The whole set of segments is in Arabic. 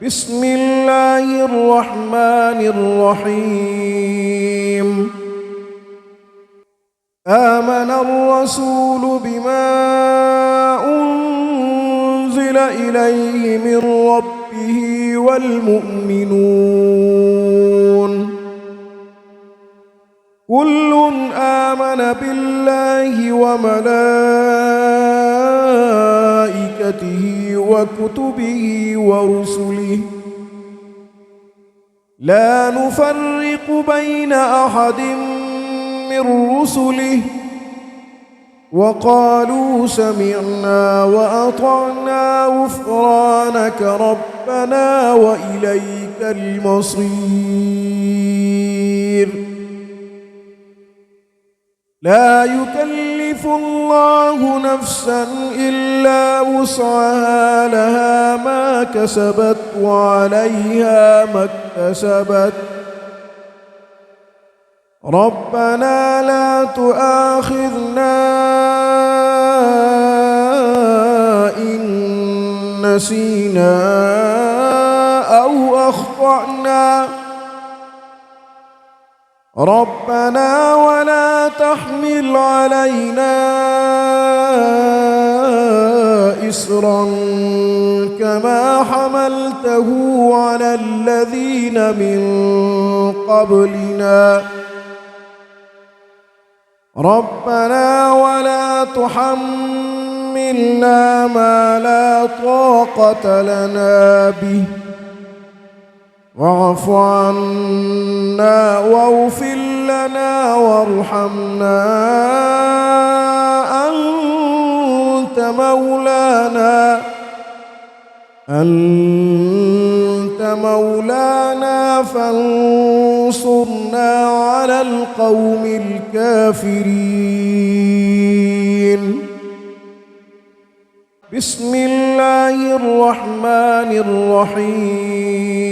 بسم الله الرحمن الرحيم آمن الرسول بما أنزل إليه من ربه والمؤمنون كل آمن بالله وملائكته وكتبه ورسله لا نفرق بين أحد من رسله وقالوا سمعنا وأطعنا غفرانك ربنا وإليك المصير لا يكلف الله نفسا إلا وسعها لها ما كسبت وعليها ما اكتسبت ربنا لا تؤاخذنا إن نسينا أو أخطأنا ربنا ولا تحمل علينا إصرا كما حملته على الذين من قبلنا ربنا ولا تحملنا ما لا طاقة لنا به واعف عنا واغفر لنا وارحمنا أنت مولانا فانصرنا على القوم الكافرين بسم الله الرحمن الرحيم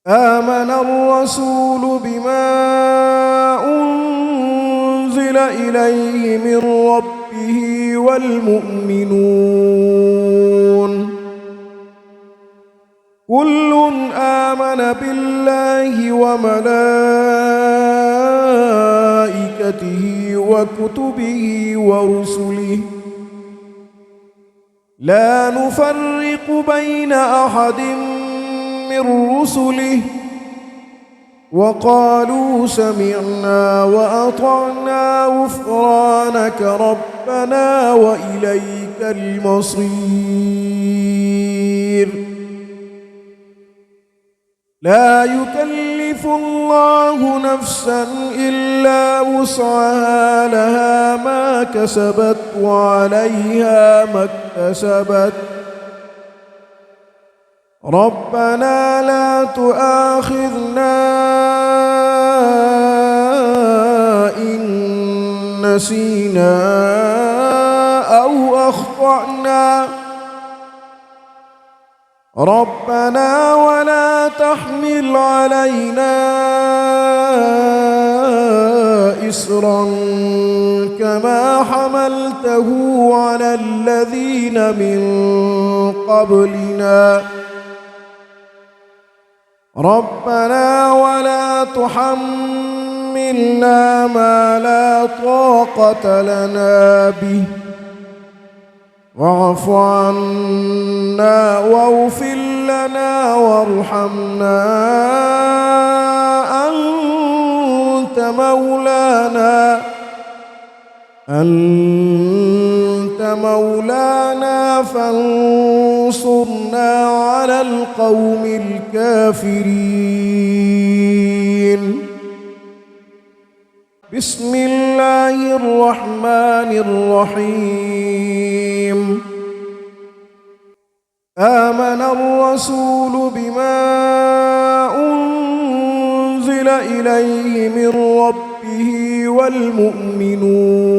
آمن الرسول بما أنزل إليه من ربه والمؤمنون كل آمن بالله وملائكته وكتبه ورسله لا نفرق بين أحد من رسله وقالوا سمعنا وأطعنا غفرانك ربنا وإليك المصير لا يكلف الله نفسا إلا وسعها لها ما كسبت وعليها ما اكتسبت ربنا لا تؤاخذنا إن نسينا أو أخطأنا ربنا ولا تحمل علينا إصرا كما حملته على الذين من قبلنا ربنا ولا تحملنا ما لا طاقة لنا به واعف عنا واغفر لنا وارحمنا أنت مولانا فانصرنا على القوم الكافرين بسم الله الرحمن الرحيم آمن الرسول بما أنزل إليه من ربه والمؤمنون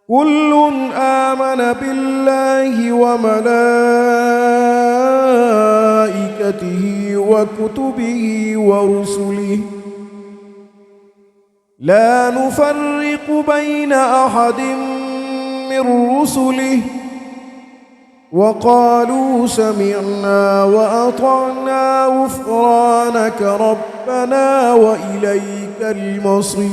كل آمن بالله وملائكته وكتبه ورسله لا نفرق بين أحد من من رسله وقالوا سمعنا وأطعنا غفرانك ربنا وإليك المصير.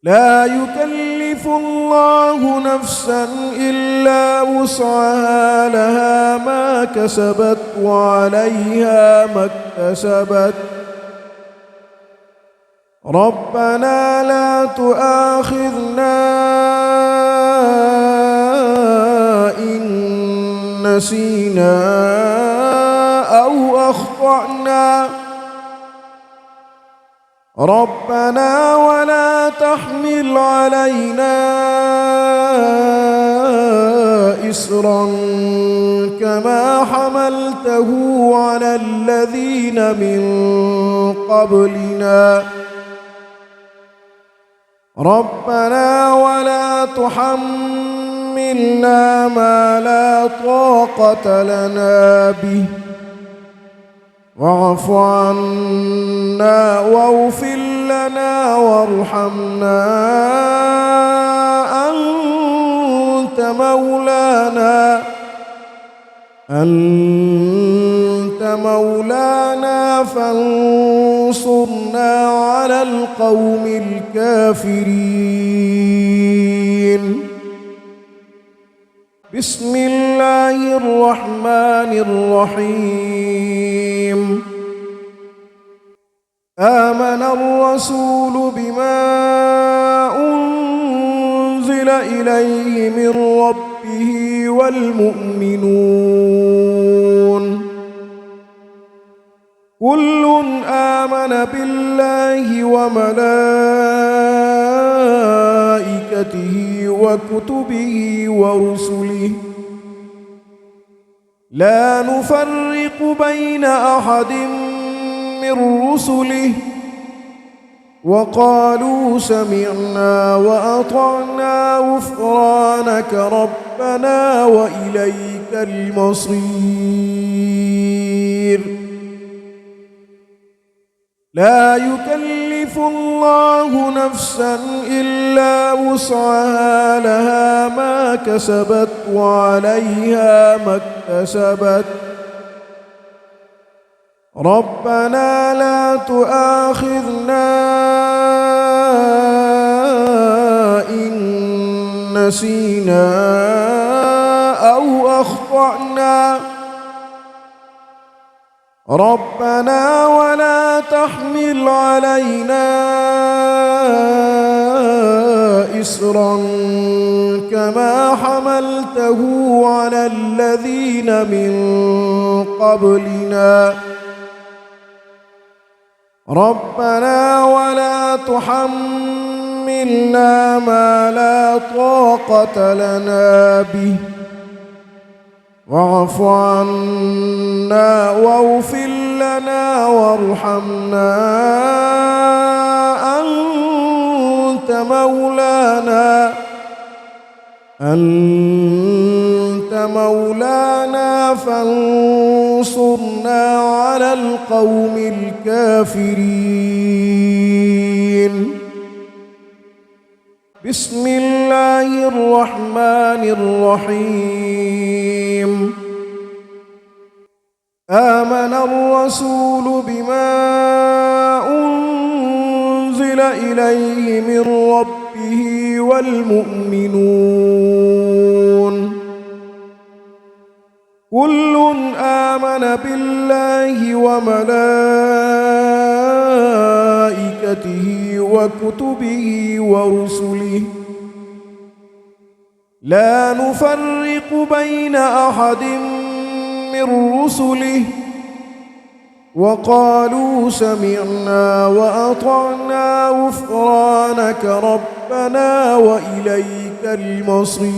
لا يكلف الله نفسا إلا وسعها لها ما كسبت وعليها ما اكتسبت ربنا لا تؤاخذنا إن نسينا أو أخطأنا ربنا ولا تحمل علينا إصرا كما حملته على الذين من قبلنا ربنا ولا تحملنا ما لا طاقة لنا به واعف عنا واغفر لنا وارحمنا أنت مولانا فانصرنا على القوم الكافرين. بسم الله الرحمن الرحيم. آمن الرسول بما أنزل إليه من ربه والمؤمنون كل آمن بالله وملائكته وكتبه ورسله لا نفرق بين أحد من رسله وقالوا سمعنا وأطعنا غفرانك ربنا وإليك المصير. لا يكلف الله نفسا إلا وسعها لها ما كسبت وعليها ما اكتسبت ربنا لا تؤاخذنا إن نسينا أو أخطأنا ربنا ولا تحمل علينا إصرا كما حملته على الذين من قبلنا ربنا ولا تحملنا ما لا طاقة لنا به واعف عنا واغفر لنا وارحمنا أنت مولانا فانصرنا على القوم الكافرين. بسم الله الرحمن الرحيم. آمن الرسول بما أنزل إليه من ربه والمؤمنون كل آمن بالله وملائكته وكتبه ورسله لا نفرق بين أحد من رسله وقالوا سمعنا وأطعنا غفرانك ربنا وإليك المصير.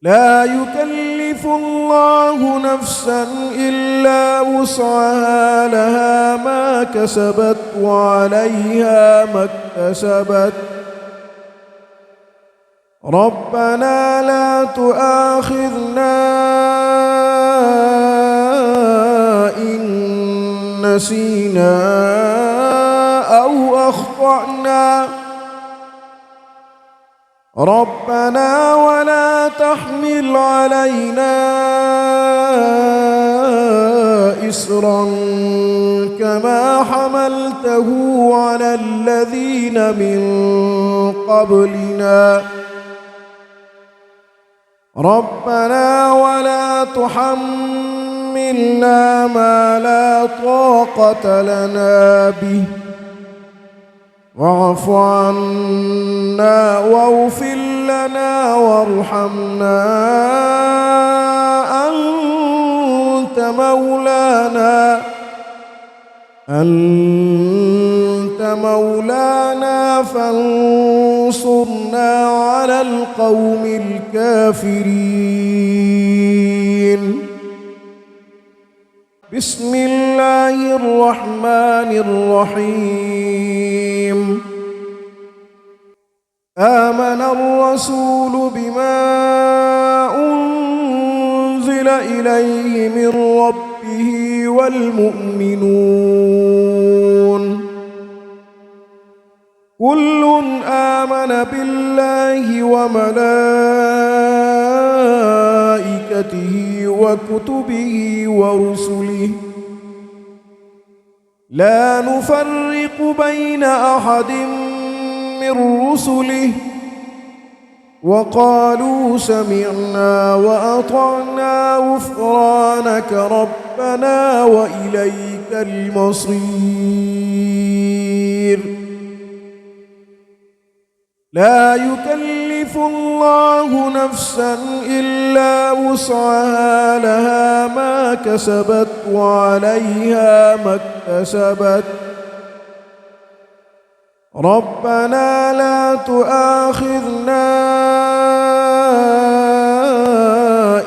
لا يكلف الله نفسا إلا وسعها لها ما كسبت وعليها ما اكتسبت ربنا لا تؤاخذنا إن نسينا أو أخطأنا ربنا ولا تحمل علينا إصرا كما حملته على الذين من قبلنا ربنا ولا تحملنا ما لا طاقة لنا به واعف عنا واغفر لنا وارحمنا أنت مولانا فانصرنا على القوم الكافرين. بسم الله الرحمن الرحيم. آمن الرسول بما أنزل إليه من ربه والمؤمنون كل آمن بالله وملائكته وكتبه ورسله لا نفرق بين أحد من رسله وقالوا سمعنا وأطعنا غفرانك ربنا وإليك المصير. لا يكلف الله نفسا إلا وسعها لها ما كسبت وعليها ما اكتسبت ربنا لا تؤاخذنا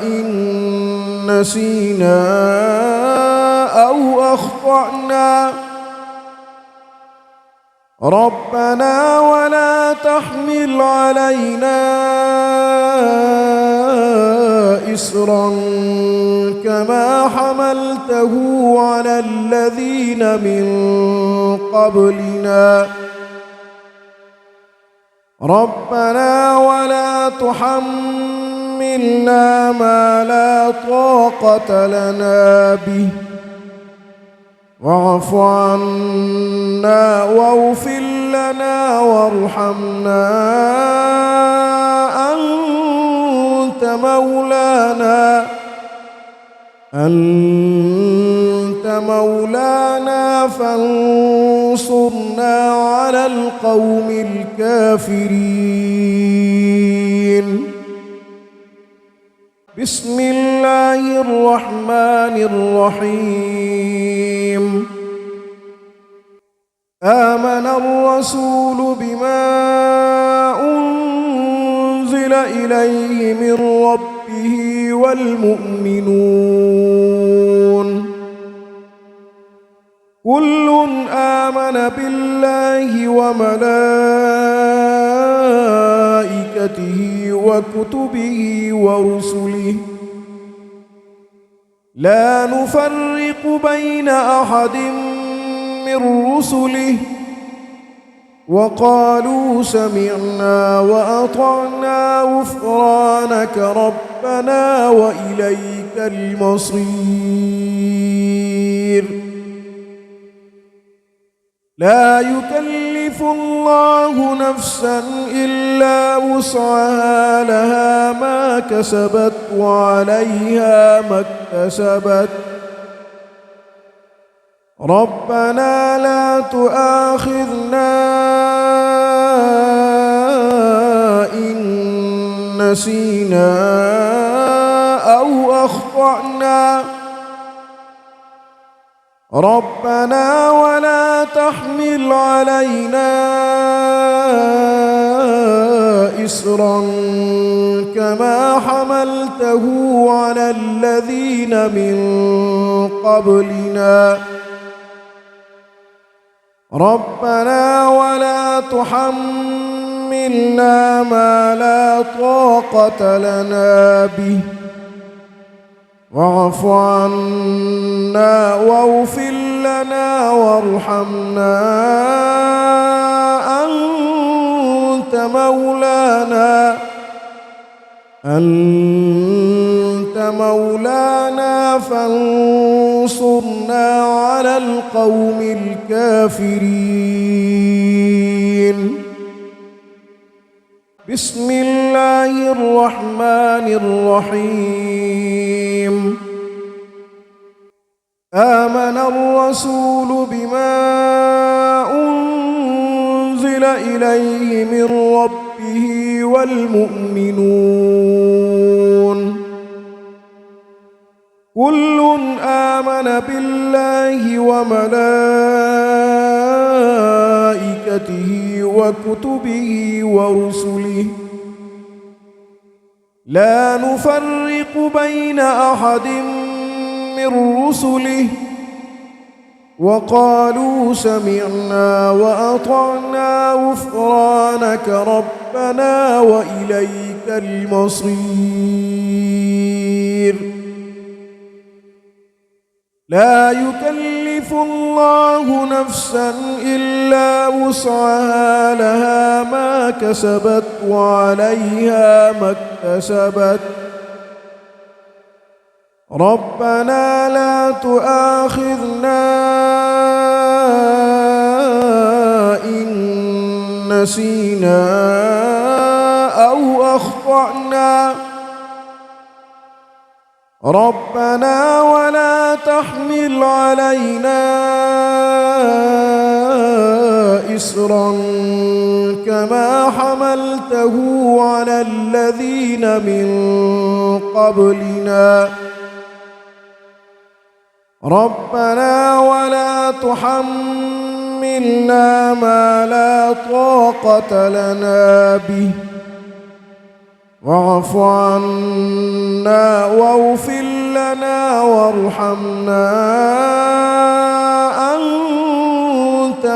إن نسينا أو أخطأنا ربنا ولا تحمل علينا إصرا كما حملته على الذين من قبلنا ربنا ولا تحملنا ما لا طاقة لنا به واعف عنا واغفر لنا وارحمنا أنت مولانا فانصرنا على القوم الكافرين. بسم الله الرحمن الرحيم. آمن الرسول بما أنزل إليه من ربه والمؤمنون كل آمن بالله وملائكته وكتبه ورسله لا نفرق بين أحد من رسله وقالوا سمعنا وأطعنا غفرانك ربنا وإليك المصير. لا يكلف الله نفسا إلا وسعها لها ما كسبت وعليها ما اكتسبت ربنا لا تؤاخذنا إن نسينا أو أخطأنا ربنا ولا تحمل علينا إصرا كما حملته على الذين من قبلنا ربنا ولا تحملنا ما لا طاقة لنا به واعف عنا واغفر لنا وارحمنا أنت مولانا فانصرنا على القوم الكافرين. بسم الله الرحمن الرحيم. آمن الرسول بما أنزل إليه من ربه والمؤمنون كل آمن بالله وملائكته وكتبه ورسله لا نفرق بين أحد من رسله وقالوا سمعنا وأطعنا غفرانك ربنا وإليك المصير. لا يكلف الله نفسا إلا وسعها لها ما كسبت وعليها ما اكتسبت ربنا لا تؤاخذنا إن نسينا أو أخطأنا ربنا ولا تحمل علينا إصرا كما حملته على الذين من قبلنا ربنا ولا تحملنا ما لا طاقة لنا به واعف عنا واغفر لنا وارحمنا أنت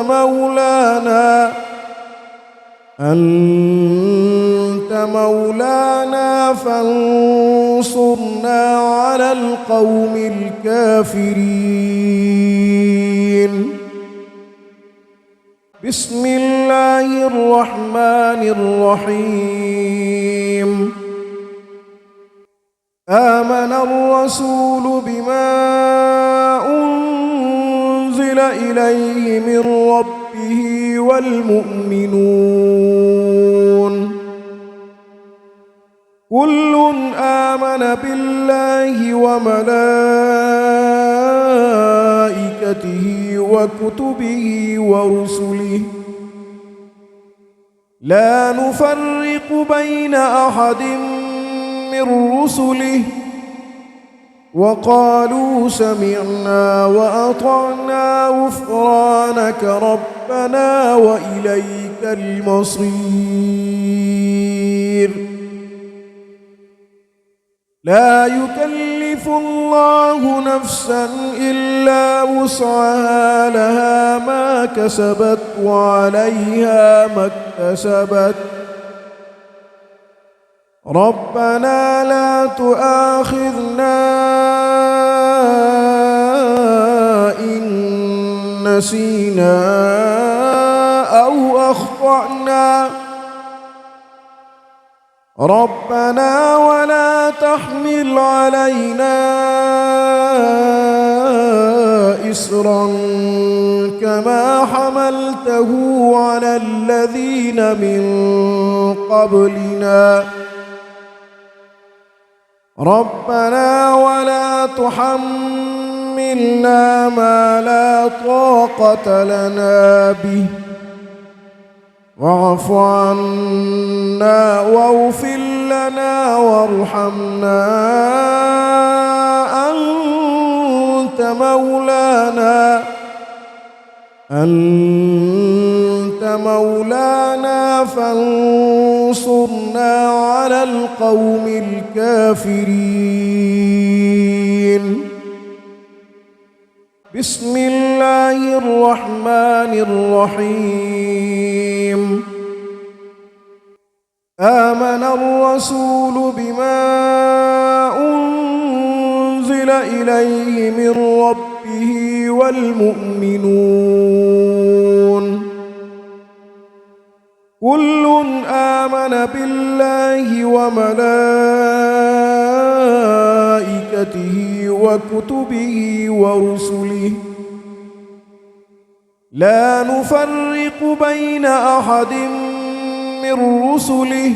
مولانا فانصرنا على القوم الكافرين. بسم الله الرحمن الرحيم. آمن الرسول بما أنزل إليه من ربه والمؤمنون كل آمن بالله وملائكته وكتبه ورسله لا نفرق بين أحد من رسله وقالوا سمعنا وأطعنا غفرانك ربنا وإليك المصير. لا يكلف الله نفسا إلا وسعها لها ما كسبت وعليها ما اكتسبت ربنا لا تؤاخذنا إن نسينا أو أخطأنا ربنا ولا تحمل علينا إصرا كما حملته على الذين من قبلنا ربنا ولا تحملنا ما لا طاقة لنا به واعف عنا واغفر لنا وارحمنا أنت مولانا فانصرنا على القوم الكافرين. بسم الله الرحمن الرحيم. آمن الرسول بما أنزل إليه من ربه والمؤمنون كل آمن بالله وملائكته وكتبه ورسله لا نفرق بين أحد من رسله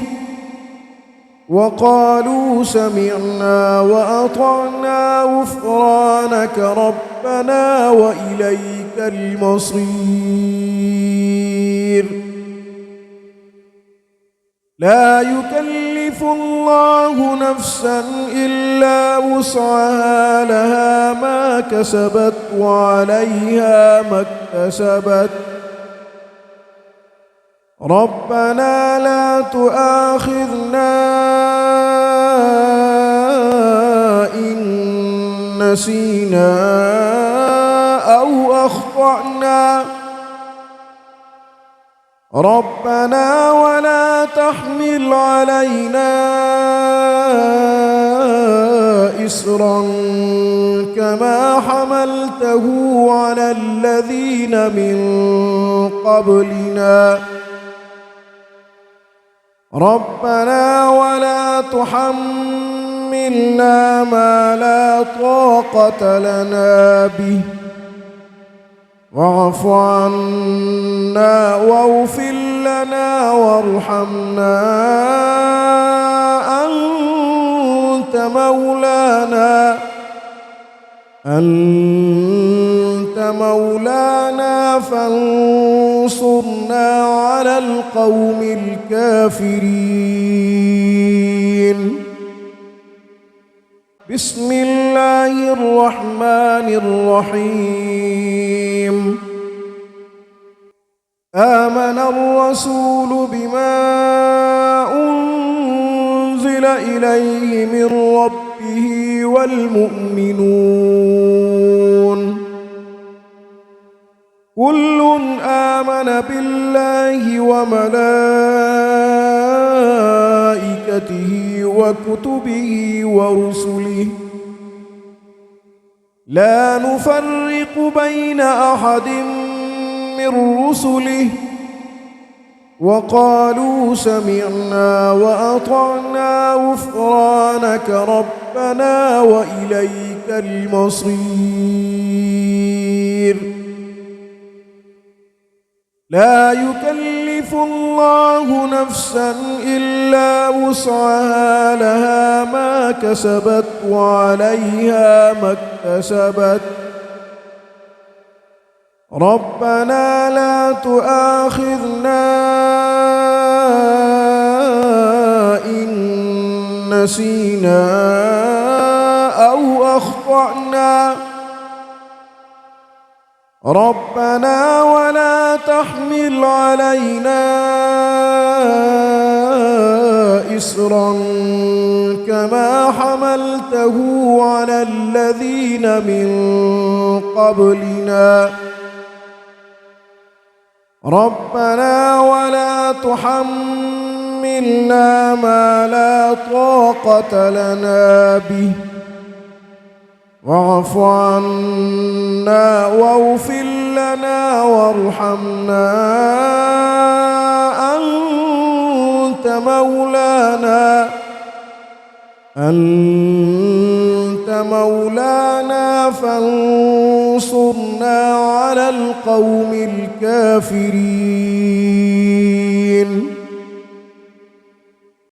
وقالوا سمعنا وأطعنا غفرانك ربنا وإليك المصير لا يكلف الله نفسا إلا وسعها لها ما كسبت وعليها ما اكتسبت ربنا لا تؤاخذنا إن نسينا أو أخطأنا ربنا ولا تحمل علينا إصرا كما حملته على الذين من قبلنا ربنا ولا تحملنا ما لا طاقة لنا به واعف عنا واغفر لنا وارحمنا أنت مولانا فانصرنا على القوم الكافرين بسم الله الرحمن الرحيم آمن الرسول بما أنزل إليه من ربه والمؤمنون كل آمن بالله وملائكته وكتبه ورسله لا نفرق بين أحد من رسله وقالوا سمعنا وأطعنا غفرانك ربنا وإليك المصير لا يكلف الله نفسا إلا وسعها لها ما كسبت وعليها ما اكتسبت ربنا لا تؤاخذنا إن نسينا أو أخطأنا ربنا ولا تحمل علينا إصرا كما حملته على الذين من قبلنا ربنا ولا تحملنا ما لا طاقة لنا به واعف عنا واغفر لنا وارحمنا أنت مولانا فانصرنا على القوم الكافرين